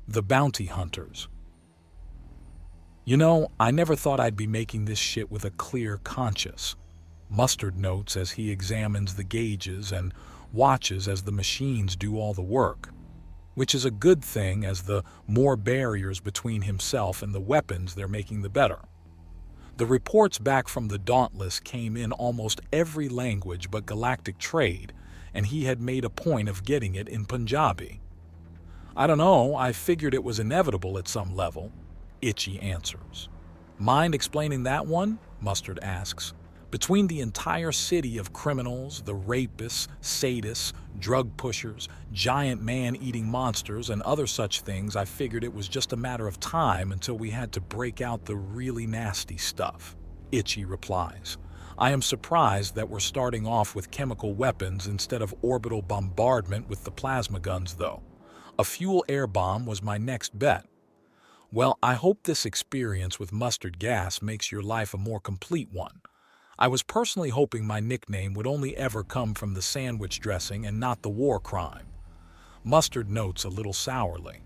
The Bounty Hunters. You know, I never thought I'd be making this shit with a clear conscience. Mustard notes as he examines the gauges and watches as the machines do all the work. Which is a good thing, as the more barriers between himself and the weapons they're making, the better. The reports back from the Dauntless came in almost every language but Galactic Trade, and he had made a point of getting it in Punjabi. I don't know, I figured it was inevitable at some level, Itchy answers. Mind explaining that one? Mustard asks. Between the entire city of criminals, the rapists, sadists, drug pushers, giant man-eating monsters, and other such things, I figured it was just a matter of time until we had to break out the really nasty stuff. Itchy replies. I am surprised that we're starting off with chemical weapons instead of orbital bombardment with the plasma guns, though. A fuel air bomb was my next bet. Well, I hope this experience with mustard gas makes your life a more complete one. I was personally hoping my nickname would only ever come from the sandwich dressing and not the war crime. Mustard notes a little sourly.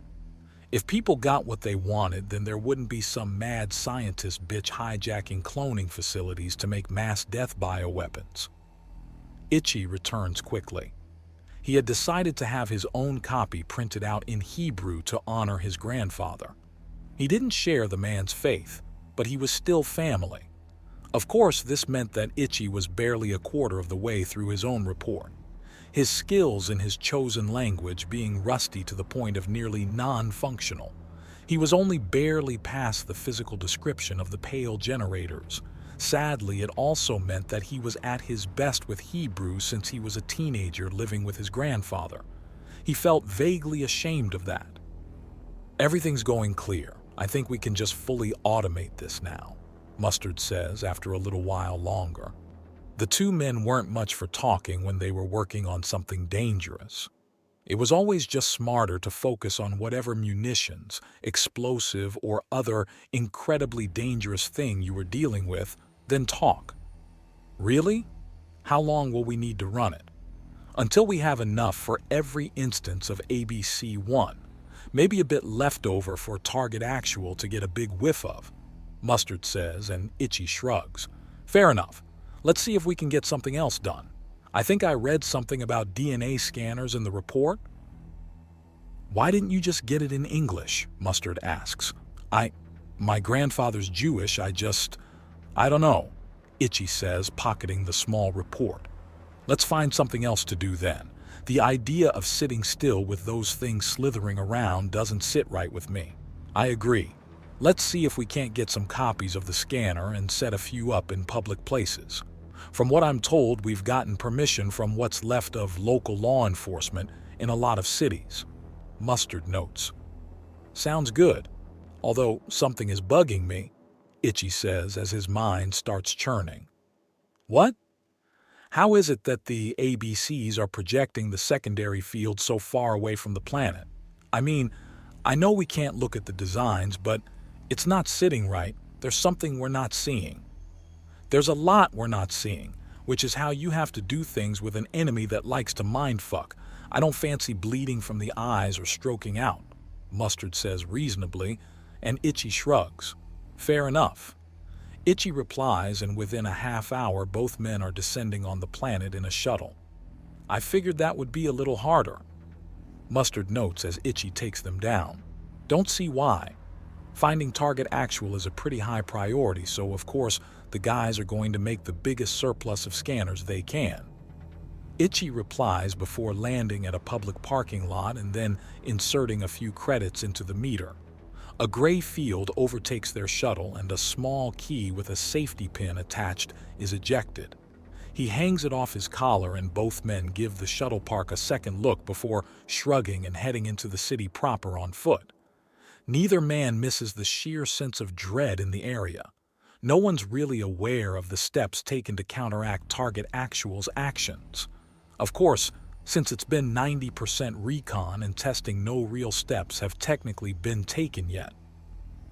If people got what they wanted, then there wouldn't be some mad scientist bitch hijacking cloning facilities to make mass death bioweapons. Itchy returns quickly. He had decided to have his own copy printed out in Hebrew to honor his grandfather. He didn't share the man's faith, but he was still family. Of course, this meant that Itchy was barely a quarter of the way through his own report, his skills in his chosen language being rusty to the point of nearly non-functional. He was only barely past the physical description of the pale generators. Sadly, it also meant that he was at his best with Hebrew since he was a teenager living with his grandfather. He felt vaguely ashamed of that. Everything's going clear. I think we can just fully automate this now, Mustard says after a little while longer. The two men weren't much for talking when they were working on something dangerous. It was always just smarter to focus on whatever munitions, explosive, or other incredibly dangerous thing you were dealing with than talk. Really? How long will we need to run it? Until we have enough for every instance of ABC-1. Maybe a bit left over for target actual to get a big whiff of, Mustard says, and Itchy shrugs. Fair enough. Let's see if we can get something else done. I think I read something about DNA scanners in the report. Why didn't you just get it in English? Mustard asks. My grandfather's Jewish, I don't know, Itchy says, pocketing the small report. Let's find something else to do then. The idea of sitting still with those things slithering around doesn't sit right with me. I agree. Let's see if we can't get some copies of the scanner and set a few up in public places. From what I'm told, we've gotten permission from what's left of local law enforcement in a lot of cities. Mustard notes. Sounds good. Although something is bugging me, Itchy says as his mind starts churning. What? How is it that the ABCs are projecting the secondary field so far away from the planet? I mean, I know we can't look at the designs, but it's not sitting right. There's something we're not seeing. There's a lot we're not seeing, which is how you have to do things with an enemy that likes to mindfuck. I don't fancy bleeding from the eyes or stroking out, Mustard says reasonably, and Itchy shrugs. Fair enough. Itchy replies, and within a half hour both men are descending on the planet in a shuttle. I figured that would be a little harder. Mustard notes as Itchy takes them down. Don't see why. Finding target actual is a pretty high priority, so of course the guys are going to make the biggest surplus of scanners they can. Itchy replies before landing at a public parking lot and then inserting a few credits into the meter. A gray field overtakes their shuttle and a small key with a safety pin attached is ejected. He hangs it off his collar and both men give the shuttle park a second look before shrugging and heading into the city proper on foot. Neither man misses the sheer sense of dread in the area. No one's really aware of the steps taken to counteract target actual's actions. Of course, since it's been 90% recon and testing, no real steps have technically been taken yet.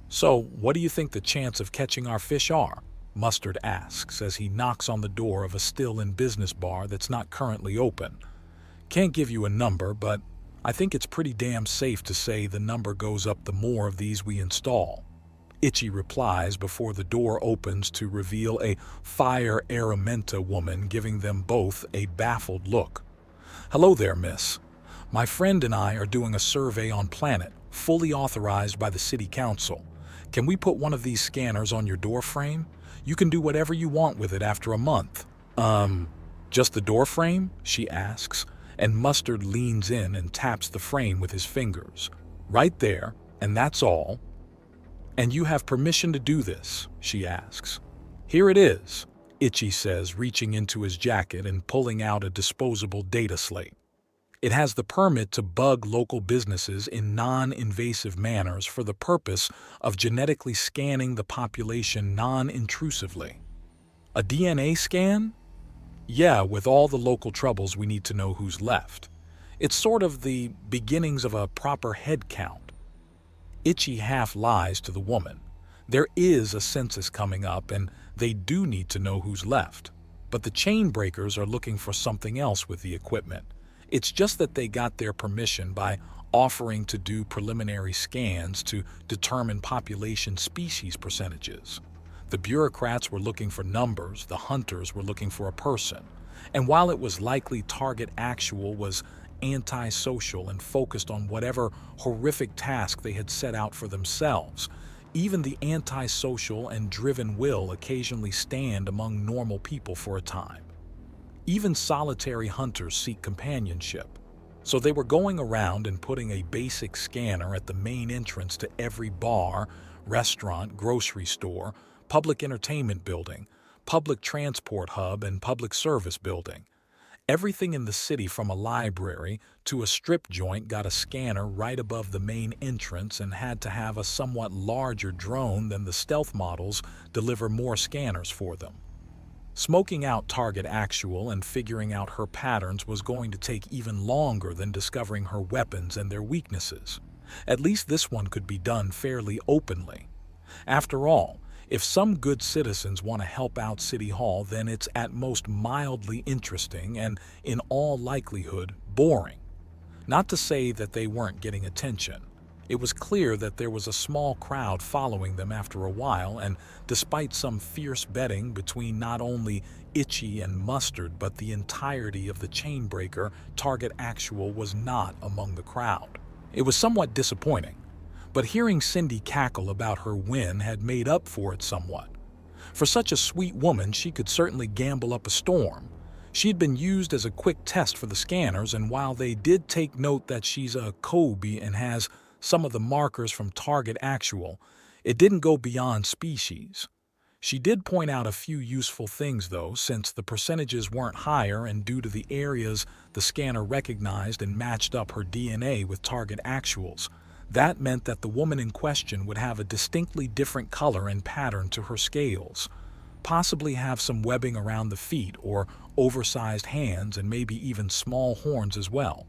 So, what do you think the chance of catching our fish are? Mustard asks as he knocks on the door of a still-in-business bar that's not currently open. Can't give you a number, but I think it's pretty damn safe to say the number goes up the more of these we install. Itchy replies before the door opens to reveal a fire Aramenta woman giving them both a baffled look. Hello there, miss. My friend and I are doing a survey on Planet, fully authorized by the city council. Can we put one of these scanners on your door frame? You can do whatever you want with it after a month. Just the door frame? She asks, and Mustard leans in and taps the frame with his fingers. Right there, and that's all. And you have permission to do this? She asks. Here it is, Itchy says, reaching into his jacket and pulling out a disposable data slate. It has the permit to bug local businesses in non-invasive manners for the purpose of genetically scanning the population non-intrusively. A DNA scan? Yeah, with all the local troubles we need to know who's left. It's sort of the beginnings of a proper head count. Itchy half lies to the woman. There is a census coming up and they do need to know who's left. But the chain breakers are looking for something else with the equipment. It's just that they got their permission by offering to do preliminary scans to determine population species percentages. The bureaucrats were looking for numbers, the hunters were looking for a person. And while it was likely Target Actual was antisocial and focused on whatever horrific task they had set out for themselves, even the antisocial and driven will occasionally stand among normal people for a time. Even solitary hunters seek companionship. So they were going around and putting a basic scanner at the main entrance to every bar, restaurant, grocery store, public entertainment building, public transport hub, and public service building. Everything in the city from a library to a strip joint got a scanner right above the main entrance and had to have a somewhat larger drone than the stealth models deliver more scanners for them. Smoking out Target Actual and figuring out her patterns was going to take even longer than discovering her weapons and their weaknesses. At least this one could be done fairly openly. After all, if some good citizens want to help out City Hall, then it's at most mildly interesting and, in all likelihood, boring. Not to say that they weren't getting attention. It was clear that there was a small crowd following them after a while, and despite some fierce betting between not only Itchy and Mustard but the entirety of the chainbreaker, Target Actual was not among the crowd. It was somewhat disappointing. But hearing Cindy cackle about her win had made up for it somewhat. For such a sweet woman, she could certainly gamble up a storm. She had been used as a quick test for the scanners, and while they did take note that she's a Kobe and has some of the markers from Target Actual, it didn't go beyond species. She did point out a few useful things, though, since the percentages weren't higher and due to the areas the scanner recognized and matched up her DNA with Target Actual's. That meant that the woman in question would have a distinctly different color and pattern to her scales, possibly have some webbing around the feet or oversized hands and maybe even small horns as well.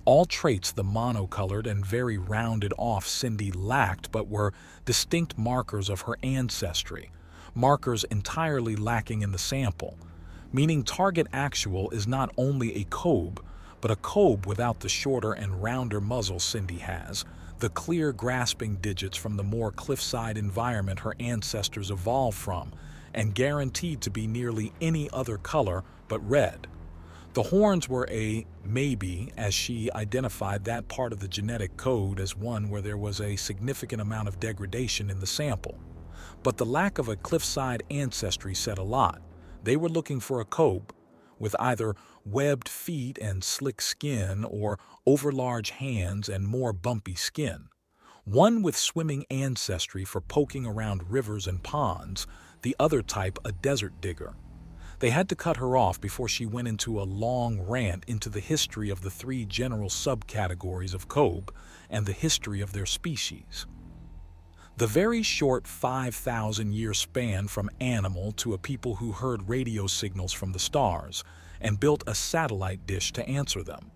All traits the monocolored and very rounded off Cindy lacked, but were distinct markers of her ancestry, markers entirely lacking in the sample, meaning Target Actual is not only a Kobe, but a Kobe without the shorter and rounder muzzle Cindy has, the clear grasping digits from the more cliffside environment her ancestors evolved from, and guaranteed to be nearly any other color but red. The horns were a maybe, as she identified that part of the genetic code as one where there was a significant amount of degradation in the sample. But the lack of a cliffside ancestry said a lot. They were looking for a Kobe, with either webbed feet and slick skin or overlarge hands and more bumpy skin. One with swimming ancestry for poking around rivers and ponds, the other type a desert digger. They had to cut her off before she went into a long rant into the history of the three general subcategories of Kobe and the history of their species. The very short 5,000-year span from animal to a people who heard radio signals from the stars and built a satellite dish to answer them.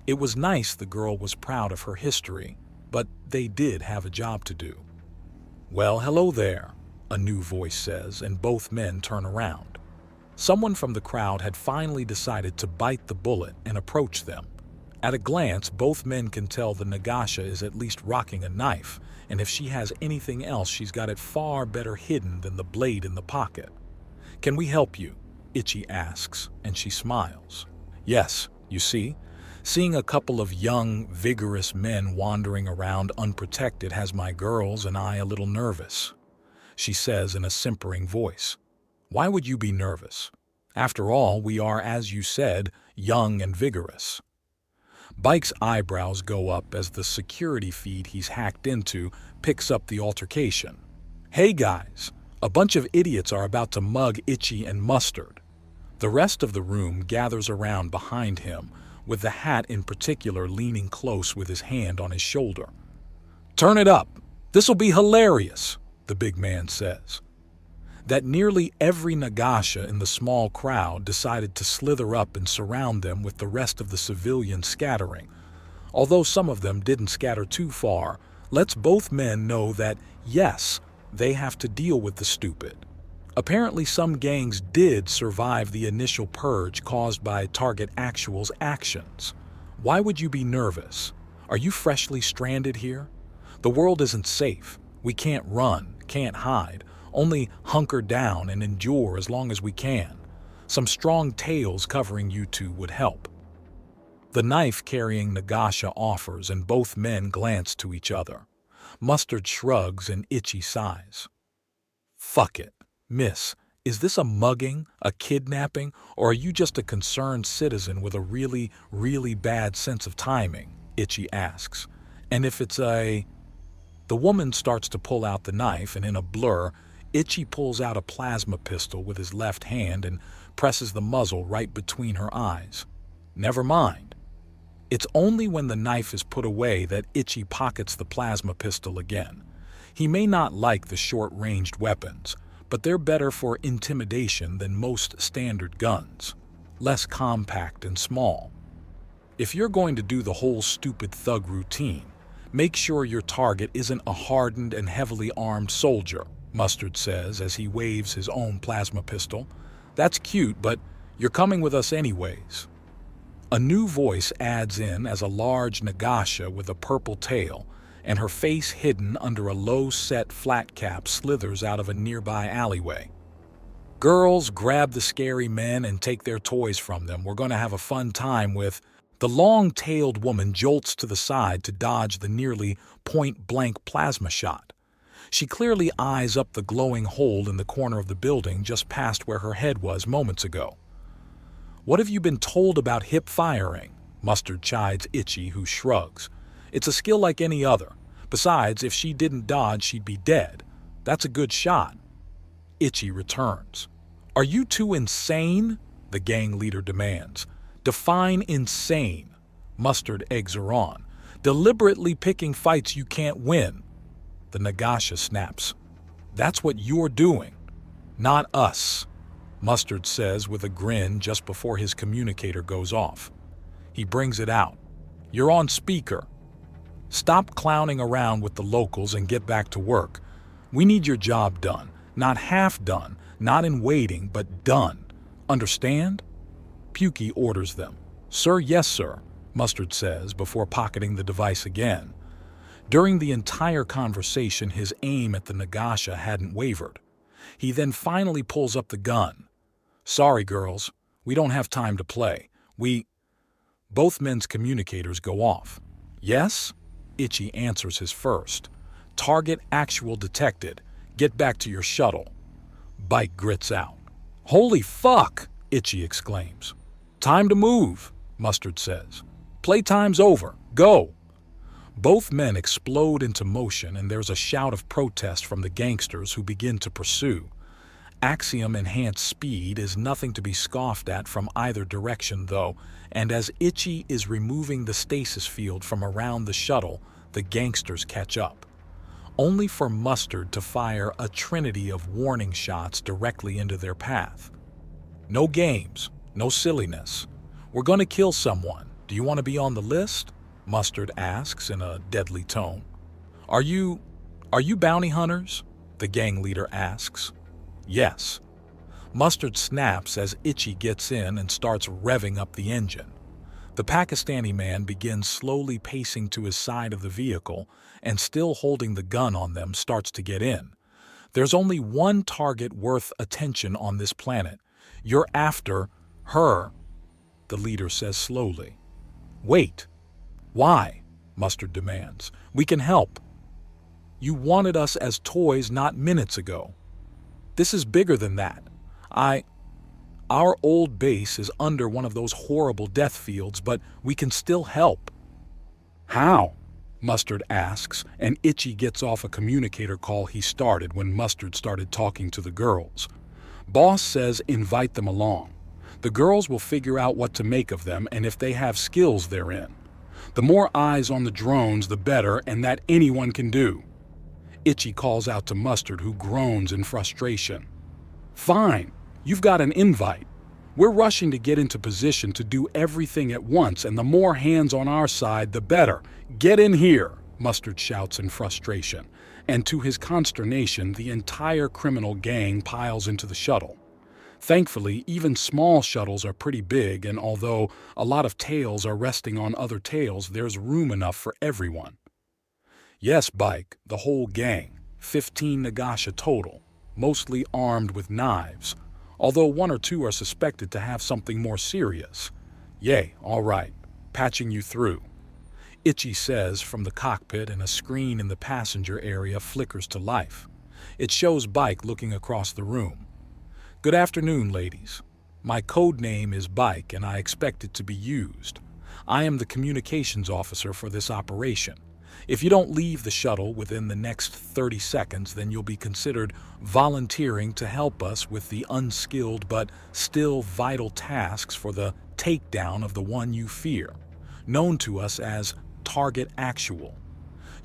It was nice the girl was proud of her history, but they did have a job to do. "Well, hello there," a new voice says, and both men turn around. Someone from the crowd had finally decided to bite the bullet and approach them. At a glance, both men can tell the Nagasha is at least rocking a knife, and if she has anything else, she's got it far better hidden than the blade in the pocket. "Can we help you?" Itchy asks, and she smiles. "Yes, you see, seeing a couple of young, vigorous men wandering around unprotected has my girls and I a little nervous," she says in a simpering voice. "Why would you be nervous? After all, we are, as you said, young and vigorous." Bike's eyebrows go up as the security feed he's hacked into picks up the altercation. "Hey guys, a bunch of idiots are about to mug Itchy and Mustard." The rest of the room gathers around behind him, with the hat in particular leaning close with his hand on his shoulder. "Turn it up. This'll be hilarious," the big man says. That nearly every Nagasha in the small crowd decided to slither up and surround them with the rest of the civilians scattering. Although some of them didn't scatter too far, lets both men know that, yes, they have to deal with the stupid. Apparently some gangs did survive the initial purge caused by Target Actual's actions. Why would you be nervous? Are you freshly stranded here? The world isn't safe. We can't run, can't hide. Only hunker down and endure as long as we can. Some strong tails covering you two would help. The knife-carrying Nagasha offers, and both men glance to each other. Mustard shrugs and Itchy sighs. "Fuck it, miss. Is this a mugging, a kidnapping, or are you just a concerned citizen with a really, really bad sense of timing?" Itchy asks. "And if it's a..." The woman starts to pull out the knife, and in a blur, Itchy pulls out a plasma pistol with his left hand and presses the muzzle right between her eyes. Never mind. It's only when the knife is put away that Itchy pockets the plasma pistol again. He may not like the short-ranged weapons, but they're better for intimidation than most standard guns. Less compact and small. If you're going to do the whole stupid thug routine, make sure your target isn't a hardened and heavily armed soldier, Mustard says as he waves his own plasma pistol. "That's cute, but you're coming with us anyways." A new voice adds in as a large Nagasha with a purple tail and her face hidden under a low-set flat cap slithers out of a nearby alleyway. "Girls, grab the scary men and take their toys from them. We're going to have a fun time with..." The long-tailed woman jolts to the side to dodge the nearly point-blank plasma shot. She clearly eyes up the glowing hole in the corner of the building just past where her head was moments ago. "What have you been told about hip firing?" Mustard chides Itchy, who shrugs. "It's a skill like any other. Besides, if she didn't dodge, she'd be dead. That's a good shot." Itchy returns. "Are you two insane?" the gang leader demands. "Define insane." Mustard eggs her on. "Deliberately picking fights you can't win." The Nagasha snaps. "That's what you're doing. Not us," Mustard says with a grin just before his communicator goes off. He brings it out. "You're on speaker. Stop clowning around with the locals and get back to work. We need your job done. Not half done, not in waiting, but done. Understand?" Pukey orders them. "Sir, yes, sir," Mustard says before pocketing the device again. During the entire conversation, his aim at the Nagasha hadn't wavered. He then finally pulls up the gun. "Sorry, girls. We don't have time to play. Both men's communicators go off. "Yes?" Itchy answers his first. "Target Actual detected. Get back to your shuttle." Bike grits out. "Holy fuck!" Itchy exclaims. "Time to move," Mustard says. "Playtime's over. Go." Both men explode into motion, and there's a shout of protest from the gangsters who begin to pursue. Axiom-enhanced speed is nothing to be scoffed at from either direction, though, and as Itchy is removing the stasis field from around the shuttle, the gangsters catch up. Only for Mustard to fire a trinity of warning shots directly into their path. "No games, no silliness. We're going to kill someone. Do you want to be on the list?" Mustard asks in a deadly tone. Are you bounty hunters?" the gang leader asks. "Yes." Mustard snaps as Itchy gets in and starts revving up the engine. The Pakistani man begins slowly pacing to his side of the vehicle and, still holding the gun on them, starts to get in. There's only one target worth attention on this planet. You're after her, the leader says slowly. Wait. Why? Mustard demands. We can help. You wanted us as toys not minutes ago. This is bigger than that. Our old base is under one of those horrible death fields, but we can still help. How? Mustard asks, and Itchy gets off a communicator call he started when Mustard started talking to the girls. Boss says invite them along. The girls will figure out what to make of them and if they have skills therein. The more eyes on the drones, the better, and that anyone can do. Itchy calls out to Mustard, who groans in frustration. Fine, you've got an invite. We're rushing to get into position to do everything at once, and the more hands on our side, the better. Get in here, Mustard shouts in frustration, and to his consternation, the entire criminal gang piles into the shuttle. Thankfully, even small shuttles are pretty big, and although a lot of tails are resting on other tails, there's room enough for everyone. Yes, Bike, the whole gang, 15 Nagasha total, mostly armed with knives, although one or two are suspected to have something more serious. Yay, all right, patching you through. Itchy says from the cockpit, and a screen in the passenger area flickers to life. It shows Bike looking across the room. Good afternoon, ladies. My code name is Bike, and I expect it to be used. I am the communications officer for this operation. If you don't leave the shuttle within the next 30 seconds, then you'll be considered volunteering to help us with the unskilled but still vital tasks for the takedown of the one you fear, known to us as Target Actual.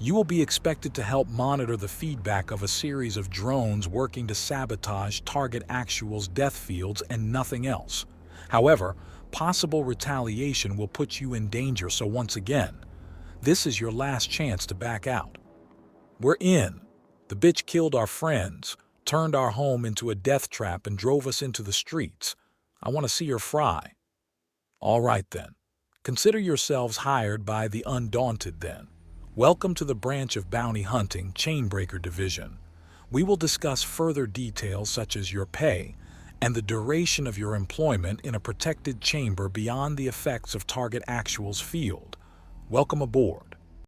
You will be expected to help monitor the feedback of a series of drones working to sabotage Target Actual's death fields and nothing else. However, possible retaliation will put you in danger, so once again, this is your last chance to back out. We're in. The bitch killed our friends, turned our home into a death trap, and drove us into the streets. I want to see her fry. All right then. Consider yourselves hired by the Undaunted then. Welcome to the branch of bounty hunting Chainbreaker Division. We will discuss further details such as your pay and the duration of your employment in a protected chamber beyond the effects of Target Actual's field. Welcome aboard.